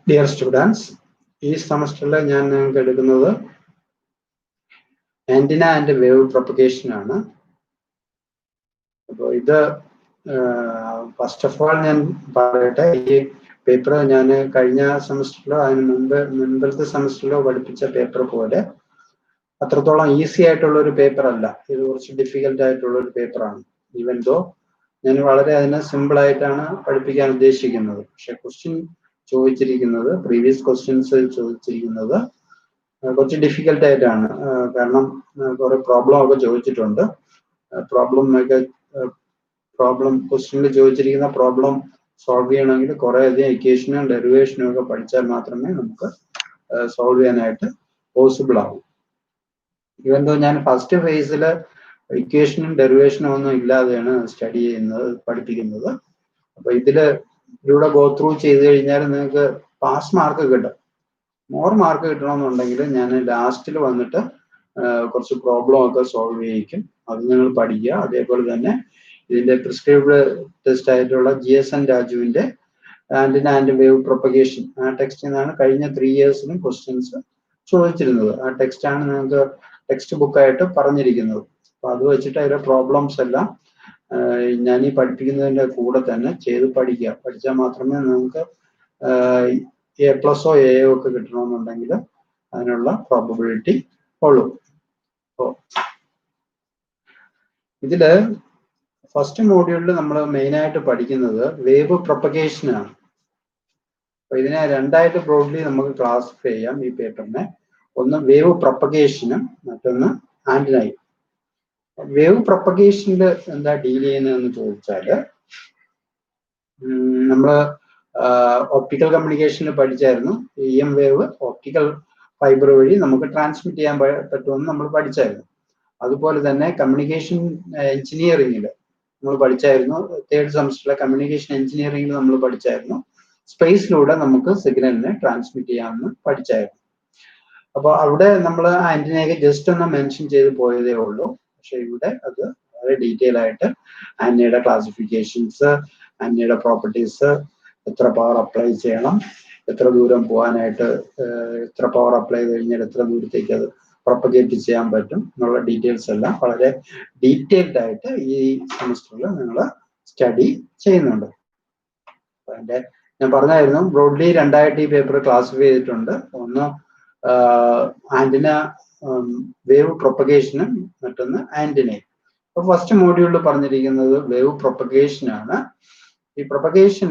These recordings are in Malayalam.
Dear students, this semester I am going antenna and wave propagation. First of all, I will paper semester the semester paper. Easy paper. It was difficult paper. Even though simple question previous questions difficult problem question problem solve equation and derivation solve possible. Even though first phase equation and derivation study in the go through pass mark more mark last problem solve the prescribed test GSN Rajuinde and wave propagation text in 3 years questions text and textbook problems Nani particular Kuda Tana, Chedu Padiga, Padja Matrame A plus or A Okatron and probability follow. First module main wave propagation. Broadly classify paper wave propagation and wave propagation deal optical communication EM wave optical fiber transmit communication engineering third semester communication engineering space load signal transmit antenna just mention detail antenna classifications antenna properties power apply power apply propagate details detailed semester study broadly paper classify antenna wave propagation antenna. First module wave propagation. The propagation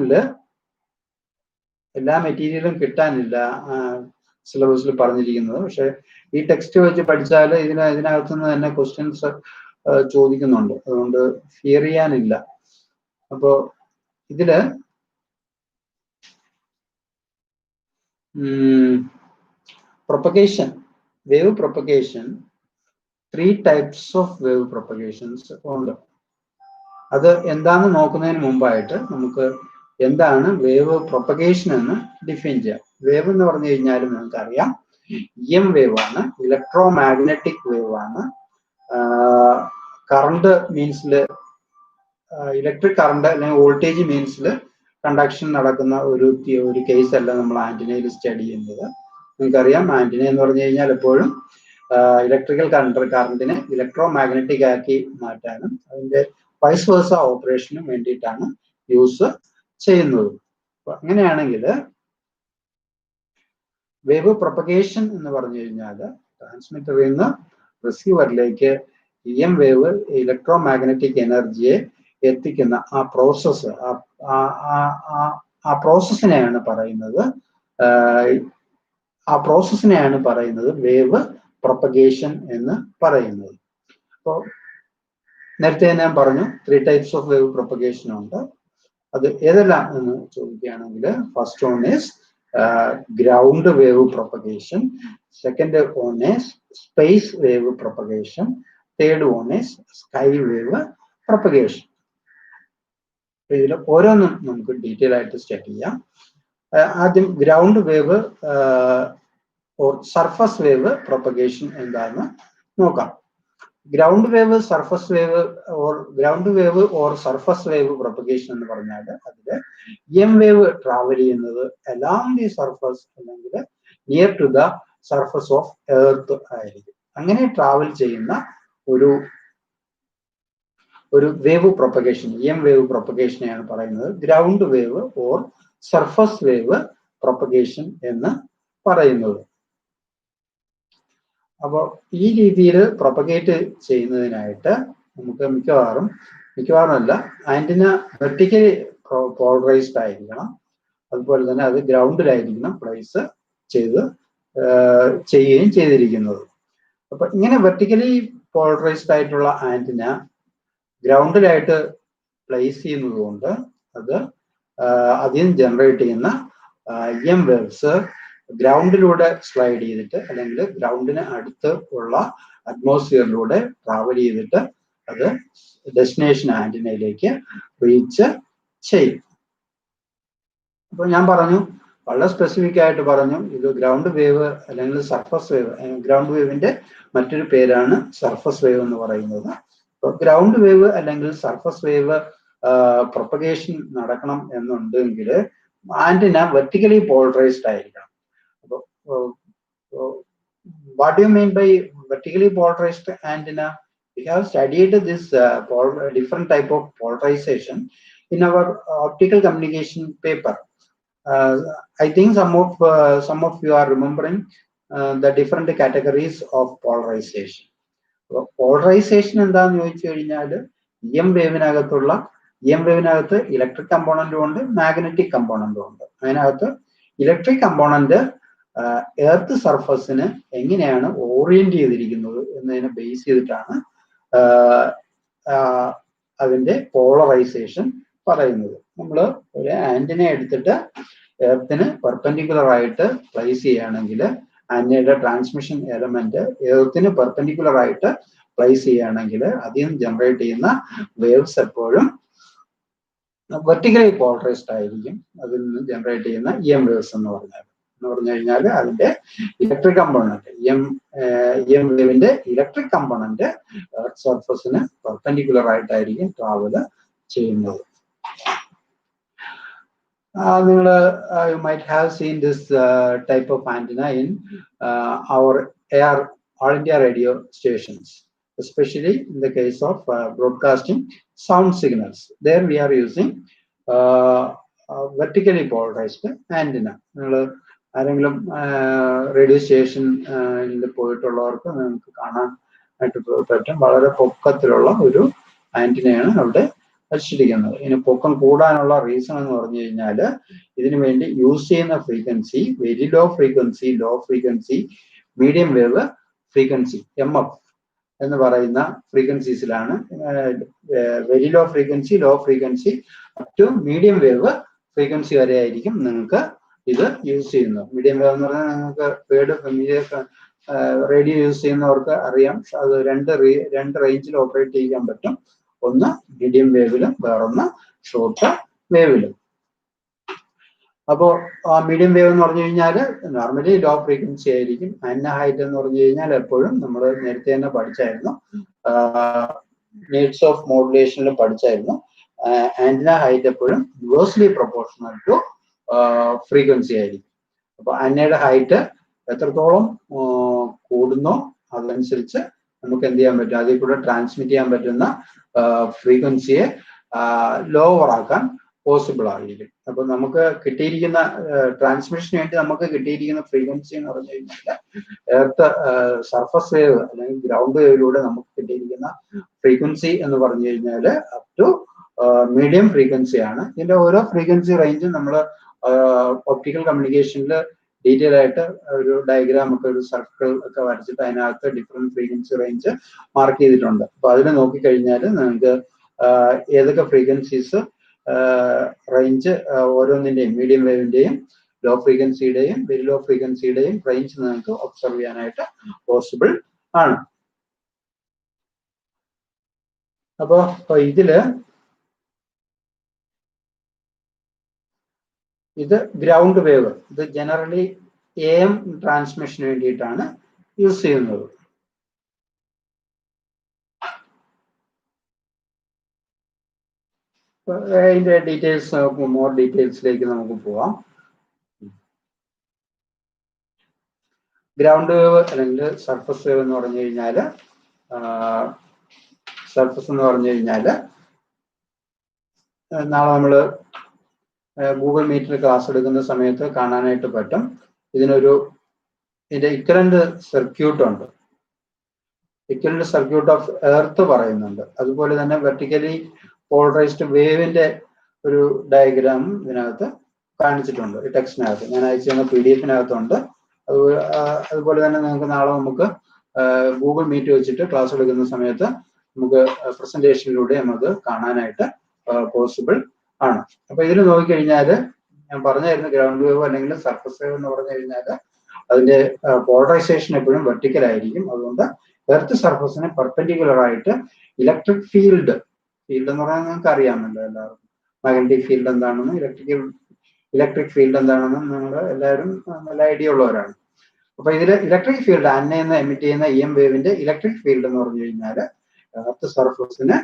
material syllabus this text questions theory propagation, wave propagation, 3 types of wave propagations. That's wave propagation define. Wave EM wave electromagnetic wave current means electric current voltage means conduction case antenna study antenna electrical current electromagnetic vice versa operation use wave propagation transmitter in the receiver like EM wave electromagnetic energy process process wave propagation in so 3 types of wave propagation first one is ground wave propagation, second one is space wave propagation, third one is sky wave propagation. Detail study. Ground wave or surface wave propagation ground wave, surface wave, or ground wave or surface wave propagation എന്ന് പറഞ്ഞാൽ അതിൽ EM wave travel ചെയ്യുന്നത് along the surface അല്ലെങ്കിൽ near to the surface of earth ആയിരിക്കും. അങ്ങനെ ട്രാവൽ ചെയ്യുന്ന ഒരു വേവ് പ്രൊപ്പഗേഷൻ, EM വേവ് പ്രൊപ്പഗേഷനെയാണ് പറയുന്നത് ground wave or surface wave propagation എന്ന് പറയുന്നത്. അപ്പോൾ ഈ രീതിയിൽ പ്രൊപ്പഗേറ്റ് ചെയ്യുന്നതിനായിട്ട് നമുക്ക് മിക്കവാറും അല്ല, ആന്റിന വെർട്ടിക്കലി പോളറൈസ്ഡ് ആയിരിക്കണം. അതുപോലെ തന്നെ അത് ഗ്രൗണ്ടിലായിരിക്കണം പ്ലേസ് ചെയ്യുകയും ചെയ്തിരിക്കുന്നത്. അപ്പൊ ഇങ്ങനെ വെർട്ടിക്കലി പോളറൈസ്ഡ് ആയിട്ടുള്ള ആന്റിന ഗ്രൗണ്ടിലായിട്ട് പ്ലേസ് ചെയ്യുന്നത് കൊണ്ട് അത് അതിൽ ജനറേറ്റ് ചെയ്യുന്ന EM വേവ്സ് ഗ്രൗണ്ടിലൂടെ സ്ലൈഡ് ചെയ്തിട്ട് അല്ലെങ്കിൽ ഗ്രൗണ്ടിന് അടുത്ത് ഉള്ള അറ്റ്മോസ്ഫിയറിലൂടെ ട്രാവൽ ചെയ്തിട്ട് അത് ഡെസ്റ്റിനേഷൻ ആന്റിനയിലേക്ക് റീച്ച് ചെയ്യും. അപ്പൊ ഞാൻ പറഞ്ഞു, വളരെ സ്പെസിഫിക് ആയിട്ട് പറഞ്ഞു, ഇത് ഗ്രൗണ്ട് വേവ് അല്ലെങ്കിൽ സർഫസ് വേവ്. ഗ്രൗണ്ട് വേവിന്റെ മറ്റൊരു പേരാണ് സർഫസ് വേവ് എന്ന് പറയുന്നത്. അപ്പോൾ ഗ്രൗണ്ട് വേവ് അല്ലെങ്കിൽ സർഫസ് വേവ് പ്രൊപ്പഗേഷൻ നടക്കണം എന്നുണ്ടെങ്കിൽ ആന്റിന വെർട്ടിക്കലി പോളറൈസ്ഡ് ആയിരിക്കണം. What do you mean by vertically polarized antenna? We have studied this different type of polarization in our optical communication paper. I think some of you are remembering the different categories of polarization. Polarization എന്താന്ന് ചോദിച്ചു കഴിഞ്ഞാൽ EM വേവിനകത്ത് ഇലക്ട്രിക് കമ്പോണന്റും ഉണ്ട്, മാഗ്നറ്റിക് കമ്പോണന്റും ഉണ്ട്. അതിനകത്ത് ഇലക്ട്രിക് കമ്പോണന്റ് എർത്ത് സർഫസിന് എങ്ങനെയാണ് ഓറിയന്റ് ചെയ്തിരിക്കുന്നത് എന്നതിനെ ബേസ് ചെയ്തിട്ടാണ് അതിന്റെ പോളറൈസേഷൻ പറയുന്നത്. നമ്മൾ ഒരു ആന്റിന എടുത്തിട്ട് എർത്തിന് പെർപെൻഡിക്കുലർ ആയിട്ട് പ്ലേസ് ചെയ്യുകയാണെങ്കിൽ ആന്റിനയുടെ ട്രാൻസ്മിഷൻ എലമെന്റ് എർത്തിന് പെർപെൻഡിക്കുലർ ആയിട്ട് പ്ലേസ് ചെയ്യുകയാണെങ്കിൽ അതിൽ നിന്ന് ജനറേറ്റ് ചെയ്യുന്ന വേവ്സ് എപ്പോഴും വെർട്ടിക്കലി പോളറൈസ്ഡ് ആയിരിക്കും. അതിൽ നിന്ന് ജനറേറ്റ് ചെയ്യുന്ന EM വേവ്സ് എന്ന് പറഞ്ഞു കഴിഞ്ഞാൽ അതിന്റെ ഇലക്ട്രിക് കമ്പോണന്റ് EM വേവിന്റെ ഇലക്ട്രിക് കമ്പോണന്റ് എർത്ത് സർഫസിന് പെർപെൻഡിക്കുലർ ആയിട്ടായിരിക്കും ട്രാവൽ ചെയ്യുന്നത്. You might have seen this type of antenna in our all India radio stations, especially in the case of broadcasting sound signals. There we are using vertically polarized antenna. ആരെങ്കിലും റേഡിയോ സ്റ്റേഷനിൽ പോയിട്ടുള്ളവർക്ക് നിങ്ങൾക്ക് കാണാനായിട്ട് പറ്റും. വളരെ പൊക്കത്തിലുള്ള ഒരു ആന്റിനയാണ് അവിടെ വച്ചിരിക്കുന്നത്. ഇതിന് പൊക്കം കൂടാനുള്ള റീസൺ എന്ന് പറഞ്ഞു കഴിഞ്ഞാൽ ഇതിനു വേണ്ടി യൂസ് ചെയ്യുന്ന frequency very low frequency medium wave frequency MF എന്ന് പറയുന്ന ഫ്രീക്വൻസീസിലാണ്. Very low frequency up to medium wave frequency വരെ ആയിരിക്കും നിങ്ങൾക്ക് ഇത് യൂസ് ചെയ്യുന്നത്. മീഡിയം വേവ് എന്ന് പറഞ്ഞാൽ നിങ്ങൾക്ക് റേഡിയോ യൂസ് ചെയ്യുന്നവർക്ക് അറിയാം, അത് രണ്ട് റേഞ്ചിൽ ഓപ്പറേറ്റ് ചെയ്യാൻ പറ്റും. ഒന്ന് മീഡിയം വേവിലും വേറൊന്ന് ഷോർട്ട് വേവിലും. അപ്പോൾ മീഡിയം വേവ് എന്ന് പറഞ്ഞു കഴിഞ്ഞാൽ നോർമലി ലോ ഫ്രീക്വൻസി ആയിരിക്കും. ആന്റിന ഹൈറ്റ് എന്ന് പറഞ്ഞു കഴിഞ്ഞാൽ എപ്പോഴും നമ്മൾ നേരത്തെ തന്നെ പഠിച്ചായിരുന്നു, നീഡ്സ് ഓഫ് മോഡുലേഷനിൽ പഠിച്ചായിരുന്നു. ആന്റിന ഹൈറ്റ് എപ്പോഴും ഇൻവേഴ്സ്ലി പ്രൊപ്പോർഷണൽ ടു ഫ്രീക്വൻസി ആയിരിക്കും. അപ്പൊ ആന്റിനയുടെ ഹൈറ്റ് എത്രത്തോളം കൂടുന്നോ അതനുസരിച്ച് നമുക്ക് എന്ത് ചെയ്യാൻ പറ്റും, അതിൽ കൂടെ ട്രാൻസ്മിറ്റ് ചെയ്യാൻ പറ്റുന്ന ഫ്രീക്വൻസിയെ ലോവർ ആക്കാൻ പോസിബിൾ ആയിരിക്കും. അപ്പൊ നമുക്ക് കിട്ടിയിരിക്കുന്ന ട്രാൻസ്മിഷന് വേണ്ടി നമുക്ക് കിട്ടിയിരിക്കുന്ന ഫ്രീക്വൻസി എന്ന് പറഞ്ഞു കഴിഞ്ഞാൽ എർത്ത് സർഫസ് വേവ് അല്ലെങ്കിൽ ഗ്രൗണ്ട് വേവിലൂടെ നമുക്ക് കിട്ടിയിരിക്കുന്ന ഫ്രീക്വൻസി എന്ന് പറഞ്ഞു കഴിഞ്ഞാൽ അപ് ടു മീഡിയം ഫ്രീക്വൻസി ആണ്. ഇതിന്റെ ഓരോ ഫ്രീക്വൻസി റേഞ്ചും നമ്മൾ ഒപ്റ്റിക്കൽ കമ്മ്യൂണിക്കേഷനിൽ ഡീറ്റെയിൽ ആയിട്ട് ഒരു ഡയഗ്രാം ഒക്കെ ഒരു സർക്കിൾ ഒക്കെ വരച്ചിട്ട് അതിനകത്ത് ഡിഫറെന്റ് ഫ്രീക്വൻസി റേഞ്ച് മാർക്ക് ചെയ്തിട്ടുണ്ട്. അപ്പൊ അതിൽ നോക്കിക്കഴിഞ്ഞാൽ നിങ്ങൾക്ക് ഏതൊക്കെ ഫ്രീക്വൻസീസ് റേഞ്ച് ഓരോന്നിന്റെയും മീഡിയം വേവിന്റെയും ലോ ഫ്രീക്വൻസിയുടെയും വെരി ലോ ഫ്രീക്വൻസിയുടെയും റേഞ്ച് നിങ്ങൾക്ക് ഒബ്സർവ് ചെയ്യാനായിട്ട് പോസിബിൾ ആണ്. അപ്പോ ഇത് ഗ്രൗണ്ട് വേവ്, ഇത് ജനറലി AM ട്രാൻസ്മിഷന് വേണ്ടിയിട്ടാണ് യൂസ് ചെയ്യുന്നത്. അതിന്റെ ഡീറ്റെയിൽസ്, മോർ ഡീറ്റെയിൽസിലേക്ക് നമുക്ക് പോവാം. ഗ്രൗണ്ട് വേവ് അല്ലെങ്കിൽ സർഫസ് വേവ് എന്ന് പറഞ്ഞു കഴിഞ്ഞാൽ, സർഫസ് എന്ന് പറഞ്ഞു കഴിഞ്ഞാൽ നാളെ നമ്മൾ ഗൂഗിൾ മീറ്റിൽ ക്ലാസ് എടുക്കുന്ന സമയത്ത് കാണാനായിട്ട് പറ്റും. ഇതിന്റെ ഇക്വലന്റ് സർക്യൂട്ട് ഉണ്ട്. ഇക്വലന്റ് സർക്യൂട്ട് ഓഫ് എർത്ത് പറയുന്നുണ്ട്. അതുപോലെ തന്നെ വെർട്ടിക്കലി പോളറൈസ്ഡ് വേവിന്റെ ഒരു ഡയഗ്രാം ഇതിനകത്ത് കാണിച്ചിട്ടുണ്ട്, ഈ ടെക്സ്റ്റിനകത്ത്. ഞാൻ അയച്ചു തന്ന PDF-നകത്തുണ്ട്. അതുപോലെ തന്നെ നമുക്ക് ഗൂഗിൾ മീറ്റ് വെച്ചിട്ട് ക്ലാസ് എടുക്കുന്ന സമയത്ത് നമുക്ക് പ്രസന്റേഷനിലൂടെ നമുക്ക് കാണാനായിട്ട് പോസിബിൾ ആണ്. അപ്പൊ ഇതിൽ നോക്കിക്കഴിഞ്ഞാൽ ഞാൻ പറഞ്ഞായിരുന്നു, ഗ്രൗണ്ട് വേവ് അല്ലെങ്കിൽ സർഫസ് വേവ് എന്ന് പറഞ്ഞു കഴിഞ്ഞാൽ അതിന്റെ പോളറൈസേഷൻ എപ്പോഴും വെർട്ടിക്കൽ ആയിരിക്കും. അതുകൊണ്ട് എർത്ത് സർഫസിന് പെർപെൻഡിക്കുലർ ആയിട്ട് ഇലക്ട്രിക് ഫീൽഡ് എന്ന് പറയാൻ നിങ്ങൾക്ക് അറിയാമല്ലോ എല്ലാവർക്കും. മാഗ്നറ്റിക് ഫീൽഡ് എന്താണെന്നും ഇലക്ട്രിക് ഫീൽഡ് എന്താണെന്നും നിങ്ങൾ എല്ലാവരും നല്ല ഐഡിയ ഉള്ളവരാണ്. അപ്പൊ ഇതിൽ ഇലക്ട്രിക് ഫീൽഡ് അന്നയിൽ എമിറ്റ് ചെയ്യുന്ന EM വേവിന്റെ ഇലക്ട്രിക് ഫീൽഡ് എന്ന് പറഞ്ഞു കഴിഞ്ഞാൽ എർത്ത് സർഫസിന്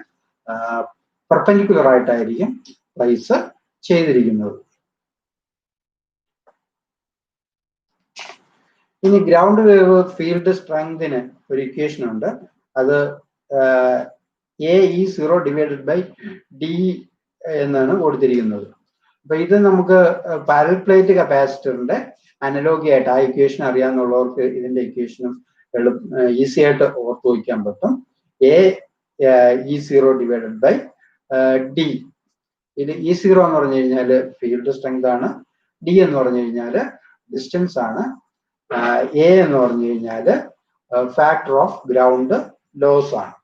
പെർപെൻഡിക്കുലർ ആയിട്ടായിരിക്കും പ്ലേസ് ചെയ്തിരിക്കുന്നത്. ഇനി ഗ്രൗണ്ട് വേവ് ഫീൽഡ് സ്ട്രെങ്തിന് ഒരു ഇക്വേഷൻ ഉണ്ട്. അത് AE0 ഡിവൈഡഡ് ബൈ D എന്നാണ് കൊടുത്തിരിക്കുന്നത്. അപ്പൊ ഇത് നമുക്ക് പാരലൽ പ്ലേറ്റ് കപ്പാസിറ്ററിന്റെ അനലോഗി ആയിട്ട് ആ ഇക്വേഷൻ അറിയാവുന്നവർക്ക് ഇതിന്റെ ഇക്വേഷനും ഈസി ആയിട്ട് ഓർത്തു വയ്ക്കാൻ പറ്റും. AE0 divided by D. ഇത് E0 എന്ന് പറഞ്ഞു കഴിഞ്ഞാൽ ഫീൽഡ് സ്ട്രെങ്ത് ആണ്. D എന്ന് പറഞ്ഞു കഴിഞ്ഞാൽ ഡിസ്റ്റൻസ് ആണ്. A എന്ന് പറഞ്ഞു കഴിഞ്ഞാൽ ഫാക്ടർ ഓഫ് ഗ്രൗണ്ട് ലോസ് ആണ്.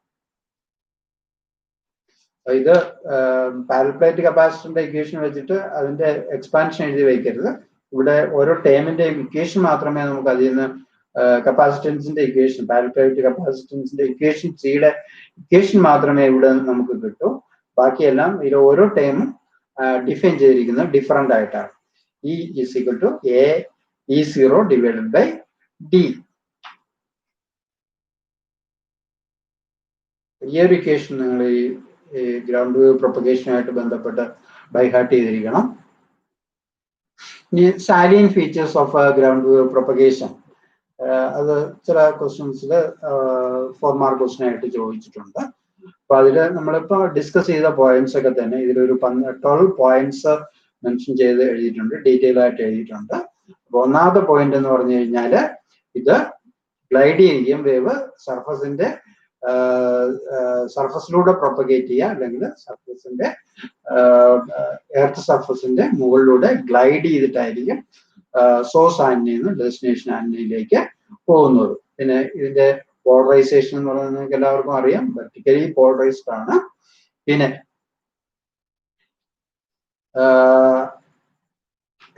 ഇത് പാരലൽ പ്ലേറ്റ് കപ്പാസിറ്ററിന്റെ ഇക്വേഷൻ വെച്ചിട്ട് അതിന്റെ എക്സ്പാൻഷൻ എഴുതി വയ്ക്കരുത്. ഇവിടെ ഓരോ ടേമിന്റെയും ഇക്വേഷൻ മാത്രമേ നമുക്ക് അതിൽ നിന്ന് കപ്പാസിറ്റൻസിന്റെ ഇക്വേഷൻ, പാരലൽ പ്ലേറ്റ് കപ്പാസിറ്റൻസിന്റെ ഇക്വേഷൻ, സിയുടെ ഇക്വേഷൻ മാത്രമേ ഇവിടെ നമുക്ക് കിട്ടൂ. ബാക്കിയെല്ലാം ഇതിൽ ഓരോ ടേമും ഡിഫൈൻ ചെയ്തിരിക്കുന്നത് ഡിഫറെന്റ് ആയിട്ടാണ്. E is equal to AE0 divided by D. ഈ ഒരു ഇക്വേഷൻ നിങ്ങൾ ഈ ഗ്രൗണ്ട് വേവ് പ്രൊപ്പഗേഷനുമായിട്ട് ബന്ധപ്പെട്ട് ബൈഹാർട്ട് ചെയ്തിരിക്കണം. ഇനി salient features of ground wave propagation, അത് ചില ക്വസ്റ്റ്യൻസിൽ 4 മാർക്ക് ക്വസ്റ്റ്യൻ ആയിട്ട് ചോദിച്ചിട്ടുണ്ട്. അപ്പൊ അതില് നമ്മളിപ്പോ ഡിസ്കസ് ചെയ്ത പോയിന്റ്സ് ഒക്കെ തന്നെ ഇതിലൊരു 12 പോയിന്റ്സ് മെൻഷൻ ചെയ്ത് എഴുതിയിട്ടുണ്ട്, ഡീറ്റെയിൽ ആയിട്ട് എഴുതിയിട്ടുണ്ട്. അപ്പൊ ഒന്നാമത്തെ പോയിന്റ് എന്ന് പറഞ്ഞു കഴിഞ്ഞാൽ ഇത് ഗ്ലൈഡ് ചെയ്യും വേവ് സർഫസിലൂടെ പ്രൊപ്പഗേറ്റ് ചെയ്യുക, അല്ലെങ്കിൽ എർത്ത് സർഫസിന്റെ മുകളിലൂടെ ഗ്ലൈഡ് ചെയ്തിട്ടായിരിക്കും സോഴ്സ് ആന്റിനയിൽ നിന്ന് ഡെസ്റ്റിനേഷൻ ആന്റിനയിലേക്ക് പോകുന്നത്. പിന്നെ ഇതിന്റെ പോളറൈസേഷൻ എന്ന് പറയുന്നത് നിങ്ങൾക്ക് എല്ലാവർക്കും അറിയാം, വെർട്ടിക്കലി പോളറൈസ്ഡ് ആണ്. പിന്നെ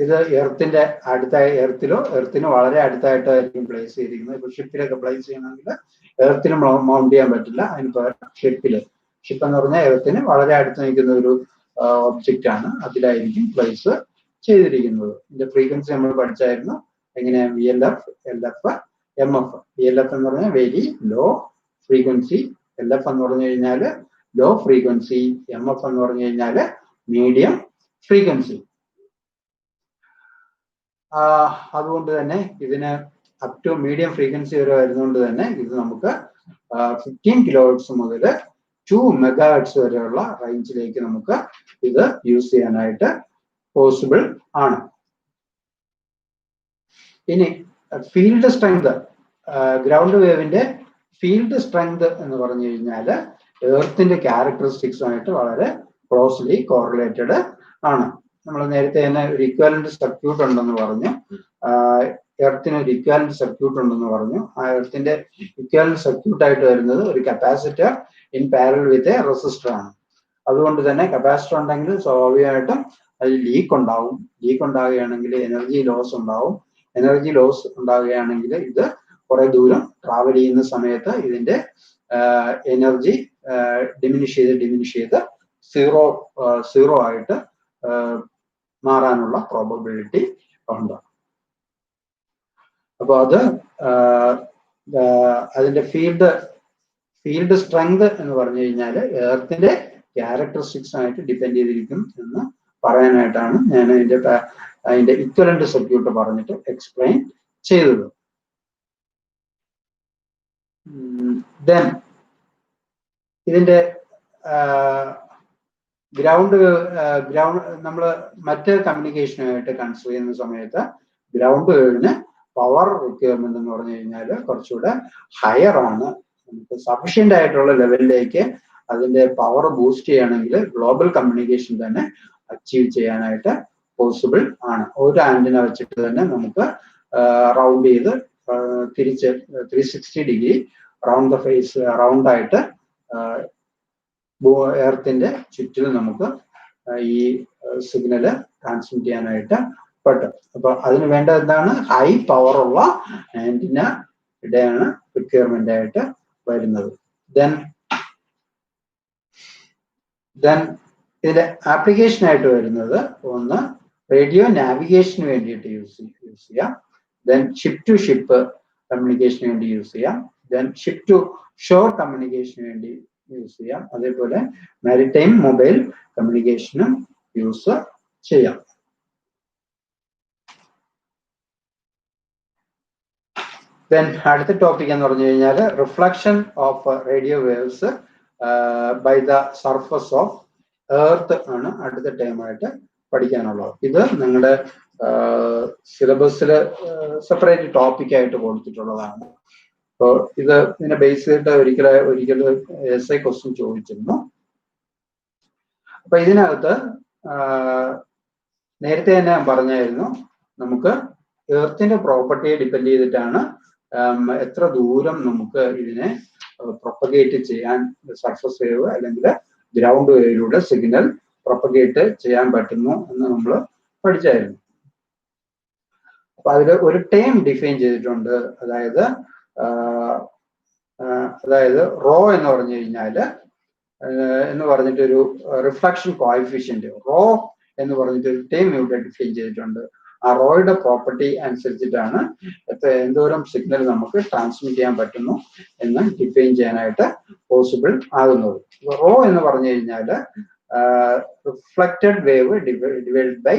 ഇത് എർത്തിന് വളരെ അടുത്തായിട്ടായിരിക്കും പ്ലേസ് ചെയ്തിരിക്കുന്നത്. ഇപ്പൊ ഷിപ്പിലൊക്കെ പ്ലേസ് ചെയ്യണമെങ്കിൽ എർത്തിന് മൗണ്ട് ചെയ്യാൻ പറ്റില്ല, അതിന് പകരം ഷിപ്പ് എന്ന് പറഞ്ഞാൽ എർത്തിന് വളരെ അടുത്ത് നിൽക്കുന്ന ഒരു ഒബ്ജക്റ്റ് ആണ്, അതിലായിരിക്കും പ്ലേസ് ചെയ്തിരിക്കുന്നത്. ഇതിന്റെ ഫ്രീക്വൻസി നമ്മൾ പഠിച്ചായിരുന്നു, എങ്ങനെയാ VLF, LF, MF. VLF എന്ന് പറഞ്ഞാൽ വെരി ലോ ഫ്രീക്വൻസി, LF എന്ന് പറഞ്ഞു കഴിഞ്ഞാൽ ലോ ഫ്രീക്വൻസി, MF എന്ന് പറഞ്ഞു കഴിഞ്ഞാൽ മീഡിയം ഫ്രീക്വൻസി. അതുകൊണ്ട് തന്നെ ഇതിന് അപ് ടു മീഡിയം ഫ്രീക്വൻസി വരെ വരുന്നതുകൊണ്ട് തന്നെ ഇത് നമുക്ക് 15 kHz മുതൽ 2 MHz വരെയുള്ള റേഞ്ചിലേക്ക് നമുക്ക് ഇത് യൂസ് ചെയ്യാനായിട്ട് പോസിബിൾ ആണ്. ഇനി ഫീൽഡ് സ്ട്രെങ്ത്, ഗ്രൗണ്ട് വേവിന്റെ ഫീൽഡ് സ്ട്രെങ്ത് എന്ന് പറഞ്ഞു കഴിഞ്ഞാൽ എർത്തിന്റെ ക്യാരക്ടറിസ്റ്റിക്സുമായിട്ട് വളരെ ക്ലോസ്ലി കോറിലേറ്റഡ് ആണ്. നമ്മൾ നേരത്തെ തന്നെ ഒരു ഇക്വാലന്റ് സർക്യൂട്ട് ഉണ്ടെന്ന് പറഞ്ഞു, എർത്തിന് ഒരു ഇക്വാലന്റ് സർക്യൂട്ട് ഉണ്ടെന്ന് പറഞ്ഞു. ആ എർത്തിന്റെ ഇക്വാലന്റ് സർക്യൂട്ട് ആയിട്ട് വരുന്നത് ഒരു capacitor in parallel with a resistor ആണ്. അതുകൊണ്ട് തന്നെ കപ്പാസിറ്റർ ഉണ്ടെങ്കിൽ സ്വാഭാവികമായിട്ടും അതിൽ ലീക്ക് ഉണ്ടാവും. ലീക്ക് ഉണ്ടാവുകയാണെങ്കിൽ എനർജി ലോസ് ഉണ്ടാവും. എനർജി ലോസ് ഉണ്ടാവുകയാണെങ്കിൽ ഇത് കുറെ ദൂരം ട്രാവൽ ചെയ്യുന്ന സമയത്ത് ഇതിന്റെ എനർജി ഡിമിനിഷ് ചെയ്ത് സീറോ ആയിട്ട് മാറാനുള്ള പ്രോബബിലിറ്റി ഉണ്ട്. അപ്പൊ അതിന്റെ ഫീൽഡ് സ്ട്രെങ്ത് എന്ന് പറഞ്ഞു കഴിഞ്ഞാൽ എർത്തിന്റെ ക്യാരക്ടറിസ്റ്റിക്സ് ആയിട്ട് ഡിപ്പെൻഡ് ചെയ്തിരിക്കും എന്ന് പറയാനായിട്ടാണ് ഞാൻ അതിന്റെ ഇക്വലന്റ് സർക്യൂട്ട് പറഞ്ഞിട്ട് എക്സ്പ്ലെയിൻ ചെയ്തത്. ദെൻ ഇതിന്റെ ഗ്രൗണ്ട് നമ്മൾ മറ്റ് കമ്മ്യൂണിക്കേഷനുമായിട്ട് കൺസിഡർ ചെയ്യുന്ന സമയത്ത് ഗ്രൗണ്ട് വേവിന് പവർ റിക്വയർമെന്റ് എന്ന് പറഞ്ഞു കഴിഞ്ഞാൽ കുറച്ചുകൂടെ ഹയർ ആണ്. നമുക്ക് സഫീഷ്യന്റ് ആയിട്ടുള്ള ലെവലിലേക്ക് അതിന്റെ പവർ ബൂസ്റ്റ് ചെയ്യണമെങ്കിൽ ഗ്ലോബൽ കമ്മ്യൂണിക്കേഷൻ തന്നെ അച്ചീവ് ചെയ്യാനായിട്ട് പോസിബിൾ ആണ്. ഒരു ആന്റിന വെച്ചിട്ട് തന്നെ നമുക്ക് റൗണ്ട് ചെയ്ത് തിരിച്ച് 360 ഡിഗ്രി റൗണ്ട് ദ ഫേസ് റൗണ്ടായിട്ട് എർത്തിന്റെ ചുറ്റിലും നമുക്ക് ഈ സിഗ്നല് ട്രാൻസ്മിറ്റ് ചെയ്യാനായിട്ട് പറ്റും. അപ്പൊ അതിന് വേണ്ടത് എന്താണ്? ഹൈ പവർ ഉള്ള ആന്റിന ഇവിടെയാണ് റിക്വയർമെന്റ് ആയിട്ട് വരുന്നത്. ദെൻ ഇതിന്റെ ആപ്ലിക്കേഷൻ ആയിട്ട് വരുന്നത് ഒന്ന് റേഡിയോ നാവിഗേഷന് വേണ്ടിയിട്ട് യൂസ് ചെയ്യാം. ദെൻ ഷിപ്പ് ടു ഷിപ്പ് കമ്മ്യൂണിക്കേഷന് വേണ്ടി യൂസ് ചെയ്യാം. ദെൻ ഷിപ്പ് ടു ഷോർ കമ്മ്യൂണിക്കേഷന് വേണ്ടി യൂസ് ചെയ്യാം. അതേപോലെ മാരിടൈം മൊബൈൽ കമ്മ്യൂണിക്കേഷനും യൂസ് ചെയ്യാം. ദെൻ അടുത്ത ടോപ്പിക് എന്ന് പറഞ്ഞു കഴിഞ്ഞാൽ reflection of radio waves by the surface of earth ആണ് അടുത്ത ടൈമായിട്ട് പഠിക്കാനുള്ളത്. ഇത് നിങ്ങളുടെ സിലബസിൽ സെപ്പറേറ്റ് ടോപ്പിക് ആയിട്ട് കൊടുത്തിട്ടുള്ളതാണ്. അപ്പോൾ ഇതിനെ ബേസ് ചെയ്തിട്ട് ഒരിക്കൽ എസ്ഐ ക്വസ്റ്റ്യൻ ചോദിച്ചിരുന്നു. അപ്പൊ ഇതിനകത്ത് നേരത്തെ തന്നെ ഞാൻ പറഞ്ഞായിരുന്നു, നമുക്ക് എർത്തിന്റെ പ്രോപ്പർട്ടിയെ ഡിപ്പെൻഡ് ചെയ്തിട്ടാണ് എത്ര ദൂരം നമുക്ക് ഇതിനെ പ്രൊപ്പഗേറ്റ് ചെയ്യാൻ സർഫസ് വേവ് അല്ലെങ്കിൽ ഗ്രൗണ്ട് വേവിലൂടെ സിഗ്നൽ പ്രൊപ്പഗേറ്റ് ചെയ്യാൻ പറ്റുന്നു എന്ന് നമ്മൾ പഠിച്ചായിരുന്നു. അപ്പൊ അതിൽ ഒരു ടേം ഡിഫൈൻ ചെയ്തിട്ടുണ്ട്. അതായത് റോ എന്ന് പറഞ്ഞു കഴിഞ്ഞാല് എന്ന് പറഞ്ഞിട്ടൊരു റിഫ്ലക്ഷൻ കോഎഫിഷ്യന്റ് റോ എന്ന് പറഞ്ഞിട്ട് ഒരു ടേം ഇവിടെ ഡിഫൈൻ ചെയ്തിട്ടുണ്ട്. ആ റോയുടെ പ്രോപ്പർട്ടി അനുസരിച്ചിട്ടാണ് എന്തോരം സിഗ്നൽ നമുക്ക് ട്രാൻസ്മിറ്റ് ചെയ്യാൻ പറ്റുന്നു എന്ന് ഡിഫൈൻ ചെയ്യാനായിട്ട് പോസിബിൾ ആകുന്നത്. റോ എന്ന് പറഞ്ഞു കഴിഞ്ഞാല് reflected wave divide by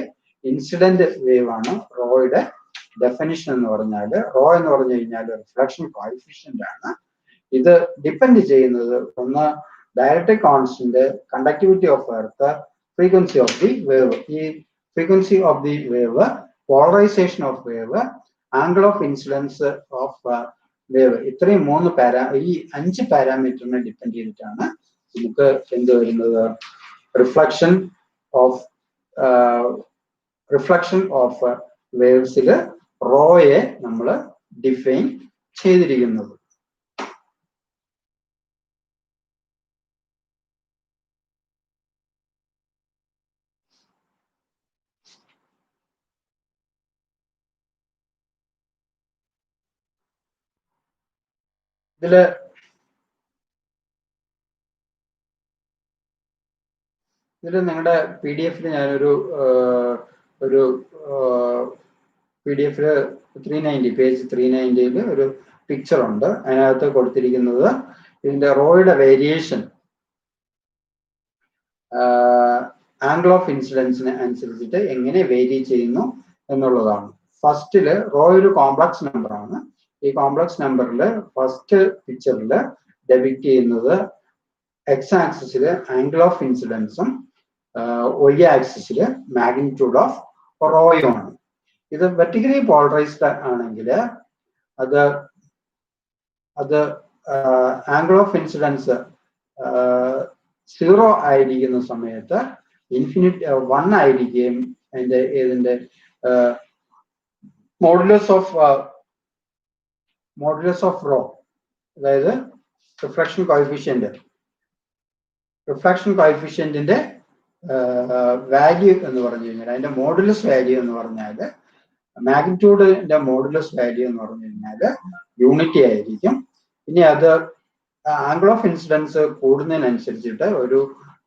incident wave ആണ് റോയുടെ ഡെഫിനിഷൻ എന്ന് പറഞ്ഞാൽ. റോ എന്ന് പറഞ്ഞു കഴിഞ്ഞാൽ റിഫ്ലക്ഷൻ കോഎഫിഷ്യന്റ് ആണ്. ഇത് ഡിപ്പെൻഡ് ചെയ്യുന്നത് ഒന്ന് direct constant, conductivity of earth, frequency of the wave. ഈ frequency of the wave, polarization of wave, angle of incidence of wave, ഇത്രയും ഈ 5 പാരാമീറ്ററിനെ ഡിപ്പെൻഡ് ചെയ്തിട്ടാണ് നമുക്ക് എന്ത് വരുന്നത്, റിഫ്ലക്ഷൻ ഓഫ് വേവ്സിൽ റോയെ നമ്മൾ ഡിഫൈൻ ചെയ്തിരിക്കുന്നത്. ഇതില് നിങ്ങളുടെ PDF ഞാനൊരു PDF 390 പേജ് 390 ഒരു പിക്ചർ ഉണ്ട്. അതിനകത്ത് കൊടുത്തിരിക്കുന്നത് ഇതിന്റെ റോയുടെ വേരിയേഷൻ ആംഗിൾ ഓഫ് ഇൻസിഡൻസിന് അനുസരിച്ചിട്ട് എങ്ങനെ വേരി ചെയ്യുന്നു എന്നുള്ളതാണ്. ഫസ്റ്റില് റോ ഒരു കോംപ്ലക്സ് നമ്പർ ആണ്. ഈ കോംപ്ലക്സ് നമ്പറിൽ ഫസ്റ്റ് പിക്ചറിൽ ഡെപിക്ട് ചെയ്യുന്നത് എക്സ് ആക്സിസിൽ ആംഗിൾ ഓഫ് ഇൻസിഡൻസും y ആക്സിസിൽ മാഗ്നിറ്റ്യൂഡ് ഓഫ് റോയും ആണ്. ഇത് വെർട്ടിക്കലി പോളറൈസ്ഡ് ആണെങ്കിൽ അത് ആംഗിൾ ഓഫ് ഇൻസിഡൻസ് 0 ആയിരിക്കുന്ന സമയത്ത് 1 ആയിരിക്കുകയും ഇതിന്റെ മോഡുലസ് ഓഫ് റോ, അതായത് റിഫ്ലക്ഷൻ കോഎഫിഷ്യന്റിന്റെ വാല്യൂ എന്ന് പറഞ്ഞു കഴിഞ്ഞാൽ, അതിന്റെ മോഡുലസ് വാല്യൂ എന്ന് പറഞ്ഞാൽ, മാഗ്നിറ്റ്യൂഡിന്റെ മോഡുലസ് വാല്യൂ എന്ന് പറഞ്ഞു കഴിഞ്ഞാൽ യൂണിറ്റി ആയിരിക്കും. ഇനി അത് ആംഗിൾ ഓഫ് ഇൻസിഡൻസ് കൂടുന്നതിനനുസരിച്ചിട്ട് ഒരു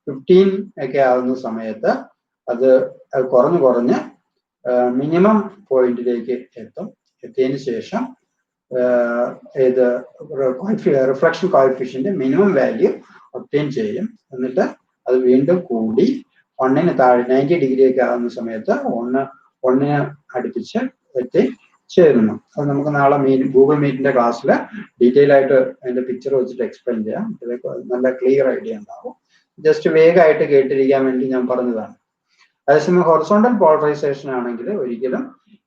15 ഒക്കെ ആകുന്ന സമയത്ത് അത് കുറഞ്ഞ് മിനിമം പോയിന്റിലേക്ക് എത്തിയതിനു ശേഷം reflection coefficient minimum value obtain ചെയ്യും. എന്നിട്ട് അത് വീണ്ടും കൂടി 1-ന് താഴെ 90 ഡിഗ്രിയൊക്കെ ആകുന്ന സമയത്ത് 1-ന് അടുപ്പിച്ച് എത്തിച്ചേരുന്നു. അത് നമുക്ക് നാളെ ഗൂഗിൾ മീറ്റിന്റെ ക്ലാസ്സിൽ ഡീറ്റെയിൽ ആയിട്ട് അതിന്റെ പിക്ചർ വെച്ചിട്ട് എക്സ്പ്ലെയിൻ ചെയ്യാം. ഇതിലേക്ക് നല്ല ക്ലിയർ ഐഡിയ ഉണ്ടാവും. ജസ്റ്റ് വേഗമായിട്ട് കേട്ടിരിക്കാൻ വേണ്ടി ഞാൻ പറഞ്ഞതാണ്. അതേസമയം ഹൊറിസോണ്ടൽ പോളറൈസേഷൻ ആണെങ്കിൽ ഒരിക്കലും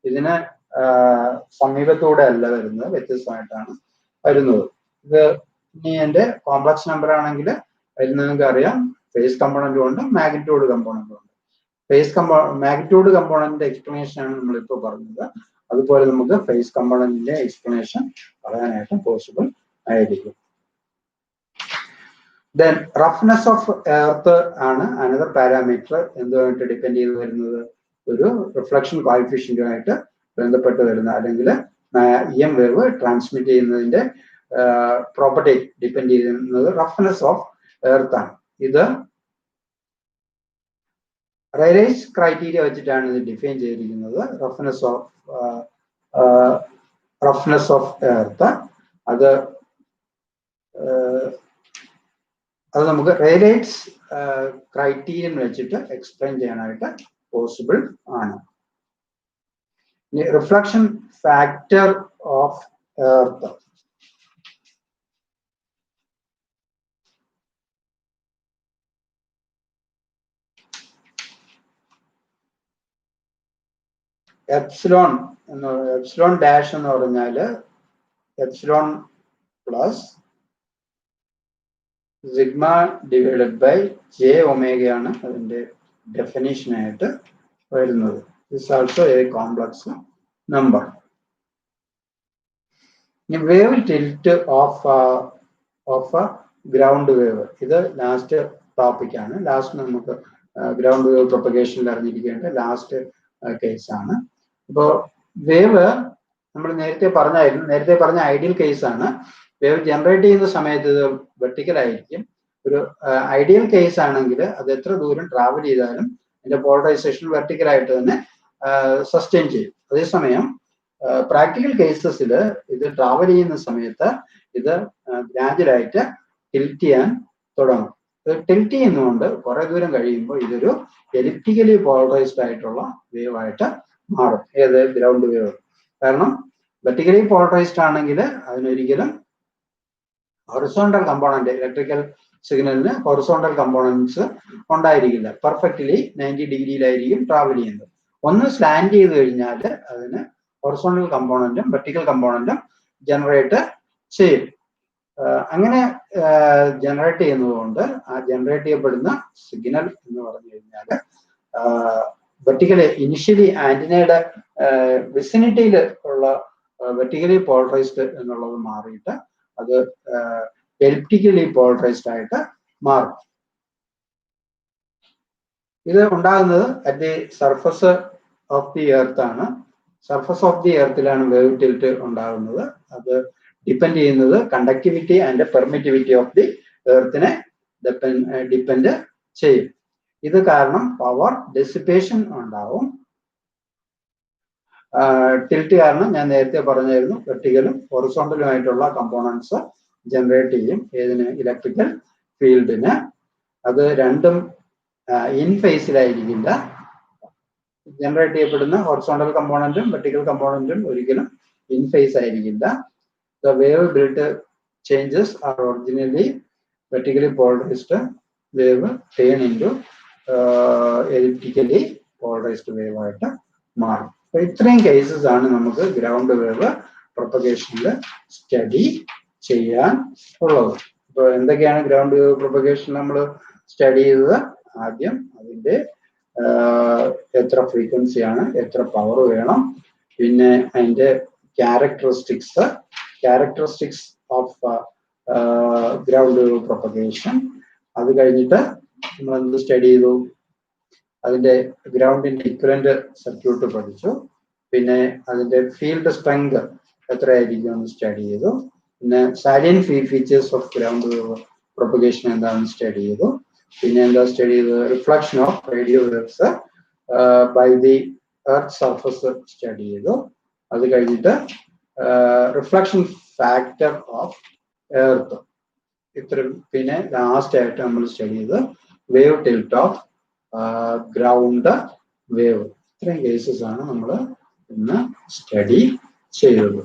ഇതിന് സമീപത്തൂടെ അല്ല വരുന്നത്, വ്യത്യസ്തമായിട്ടാണ് വരുന്നത്. ഇത് ഇനി എൻ്റെ കോംപ്ലക്സ് നമ്പർ ആണെങ്കിൽ അതിൽ നിങ്ങൾക്ക് അറിയാം ഫേസ് കമ്പോണന്റും ഉണ്ട്, മാഗ്നിറ്റ്യൂഡ് കമ്പോണന്റും ഉണ്ട്. മാഗ്നിറ്റ്യൂഡ് കമ്പോണന്റിന്റെ എക്സ്പ്ലനേഷൻ ആണ് നമ്മളിപ്പോൾ പറഞ്ഞത്. അതുപോലെ നമുക്ക് ഫേസ് കമ്പോണന്റിന്റെ എക്സ്പ്ലനേഷൻ പറയാനായിട്ട് പോസിബിൾ ആയിരിക്കും. Then roughness of earth ആണ് അനദർ പാരാമീറ്റർ എന്തുമായിട്ട് ഡിപ്പെൻഡ് ചെയ്ത് വരുന്നത്, ഒരു റിഫ്ലക്ഷൻ കോഎഫിഷ്യന്റുമായിട്ട് ബന്ധപ്പെട്ട് വരുന്ന അല്ലെങ്കിൽ EM വേവ് ട്രാൻസ്മിറ്റ് ചെയ്യുന്നതിന്റെ പ്രോപ്പർട്ടി ഡിപ്പെൻഡ് ചെയ്യുന്നത് റഫ്നെസ് ഓഫ് എർത്ത് ആണ്. ഇത് റൈലേസ് ക്രൈറ്റീരിയ വെച്ചിട്ടാണ് ഇത് ഡിഫൈൻ ചെയ്തിരിക്കുന്നത്. റഫ്നെസ് ഓഫ് എർത്ത് അത് നമുക്ക് റൈലേസ് ക്രൈറ്റീരിയൻ വെച്ചിട്ട് എക്സ്പ്ലെയിൻ ചെയ്യാനായിട്ട് പോസിബിൾ ആണ്. Reflection factor of earth epsilon dash എന്ന് പറഞ്ഞാൽ epsilon plus sigma divided by j ഒമേഗയാണ് അതിന്റെ ഡെഫിനിഷൻ ആയിട്ട് വരുന്നത്. This also a complex number. ഇനി wave tilt of ground wave, ഇത് ലാസ്റ്റ് ടോപ്പിക്കാണ്. ലാസ്റ്റ് നമുക്ക് ഗ്രൗണ്ട് വേവ് പ്രൊപ്പഗേഷനിൽ അറിഞ്ഞിരിക്കേണ്ട ലാസ്റ്റ് കേസാണ്. അപ്പോൾ വേവ് നമ്മൾ നേരത്തെ പറഞ്ഞ ഐഡിയൽ കേസാണ്. വേവ് ജനറേറ്റ് ചെയ്യുന്ന സമയത്ത് ഇത് വെർട്ടിക്കൽ ആയിരിക്കും. ഒരു ഐഡിയൽ കേസ് ആണെങ്കിൽ അത് എത്ര ദൂരം ട്രാവൽ ചെയ്താലും അതിന്റെ പോളറൈസേഷൻ വെർട്ടിക്കൽ ആയിട്ട് തന്നെ സസ്റ്റെയിൻ ചെയ്യും. അതേസമയം പ്രാക്ടിക്കൽ കേസസിൽ ഇത് ട്രാവൽ ചെയ്യുന്ന സമയത്ത് ഇത് ഗ്രാജുവലായിട്ട് ടിൽറ്റ് ചെയ്യാൻ തുടങ്ങും. ടിൽറ്റ് ചെയ്യുന്നതുകൊണ്ട് കുറെ ദൂരം കഴിയുമ്പോൾ ഇതൊരു എലിപ്റ്റിക്കലി പോളറൈസ്ഡ് ആയിട്ടുള്ള വേവ് ആയിട്ട് മാറും. ഏത് ഗ്രൗണ്ട് വേവ്. കാരണം വെർട്ടിക്കലി പോളറൈസ്ഡ് ആണെങ്കിൽ അതിനൊരിക്കലും ഹൊറിസോണ്ടൽ കമ്പോണന്റ്, ഇലക്ട്രിക്കൽ സിഗ്നലിന് ഹൊറിസോണ്ടൽ കമ്പോണൻസ് ഉണ്ടായിരിക്കില്ല. പെർഫെക്റ്റ്ലി 90 ഡിഗ്രിയിലായിരിക്കും ട്രാവൽ ചെയ്യുന്നത്. ഒന്ന് സ്ലാൻഡ് ചെയ്ത് കഴിഞ്ഞാൽ അതിന് ഹൊറിസോണ്ടൽ കമ്പോണന്റും വെർട്ടിക്കൽ കമ്പോണന്റും ജനറേറ്റ് ചെയ്യും. അങ്ങനെ ജനറേറ്റ് ചെയ്യുന്നതുകൊണ്ട് ആ ജനറേറ്റ് ചെയ്യപ്പെടുന്ന സിഗ്നൽ എന്ന് പറഞ്ഞു കഴിഞ്ഞാൽ വെർട്ടിക്കലി ഇനിഷ്യലി ആന്റിനയുടെ വിസിനിറ്റിയിൽ ഉള്ള വെർട്ടിക്കലി പോളറൈസ്ഡ് എന്നുള്ളത് മാറിയിട്ട് അത് എലിപ്റ്റിക്കലി പോളറൈസ്ഡ് ആയിട്ട് മാറും. ഇത് ഉണ്ടാകുന്നത് at the surface of the earth ആണ്. സർഫസ് ഓഫ് ദി എർത്തിലാണ് വേവ് ടിൽറ്റ് ഉണ്ടാകുന്നത്. അത് ഡിപ്പെൻഡ് ചെയ്യുന്നത് conductivity and permittivity of the എർത്തിനെ ഡിപ്പെൻഡ് ചെയ്യും. ഇത് കാരണം പവർ ഡെസിപ്പേഷൻ ഉണ്ടാവും. ടിൽറ്റ് കാരണം ഞാൻ നേരത്തെ പറഞ്ഞായിരുന്നു വെർട്ടിക്കലും ഹൊറിസോണ്ടലുമായിട്ടുള്ള കമ്പോണൻസ് ജനറേറ്റ് ചെയ്യും. ഏതിന്? ഇലക്ട്രിക്കൽ ഫീൽഡിന്. അത് രണ്ടും ഇൻ ഫേസിലായിരിക്കില്ല. ജനറേറ്റ് ചെയ്യപ്പെടുന്ന ഹൊറിസോണ്ടൽ കമ്പോണന്റും വെർട്ടിക്കൽ കമ്പോണന്റും ഒരിക്കലും ഇൻ ഫേസ് ആയിരിക്കില്ല. The wave built changes are originally vertically polarized wave turn into elliptically polarized wave ആയിട്ട് മാറും. അപ്പോൾ ഇത്രയും കേസസ് ആണ് നമുക്ക് ഗ്രൗണ്ട് വേവ് പ്രൊപ്പഗേഷനിൽ സ്റ്റഡി ചെയ്യാൻ ഉള്ളത്. അപ്പോൾ എന്തൊക്കെയാണ് ഗ്രൗണ്ട് വേവ് പ്രൊപ്പഗേഷൻ നമ്മൾ സ്റ്റഡി ചെയ്തത്? ആദ്യം അതിൻ്റെ എത്ര ഫ്രീക്വൻസിയാണ്, എത്ര പവർ വേണം, പിന്നെ അതിൻ്റെ characteristics of ground wave propagation. അത് കഴിഞ്ഞിട്ട് നമ്മൾ എന്ത് സ്റ്റഡി ചെയ്തു? അതിൻ്റെ ഗ്രൗണ്ടിൻ്റെ ഇക്വലന്റ് സർക്യൂട്ട് പഠിച്ചു. പിന്നെ അതിൻ്റെ ഫീൽഡ് സ്ട്രെങ്ത് എത്രയായിരിക്കും എന്ന് സ്റ്റഡി ചെയ്തു. പിന്നെ salient features of ground wave propagation എന്താണെന്ന് സ്റ്റഡി ചെയ്തു. പിന്നെ എന്താ സ്റ്റഡി ചെയ്തത്? Reflection of radio waves by the earth surface study ചെയ്തു. അത് കഴിഞ്ഞിട്ട് റിഫ്ലക്ഷൻ ഫാക്ടർ ഓഫ് എർത്ത്. ഇത്ര. പിന്നെ ലാസ്റ്റ് ആയിട്ട് നമ്മൾ സ്റ്റഡി ചെയ്ത് wave tilt of ground wave. ഇത്രയും കേസസ് ആണ് നമ്മൾ ഇന്ന് സ്റ്റഡി ചെയ്തത്.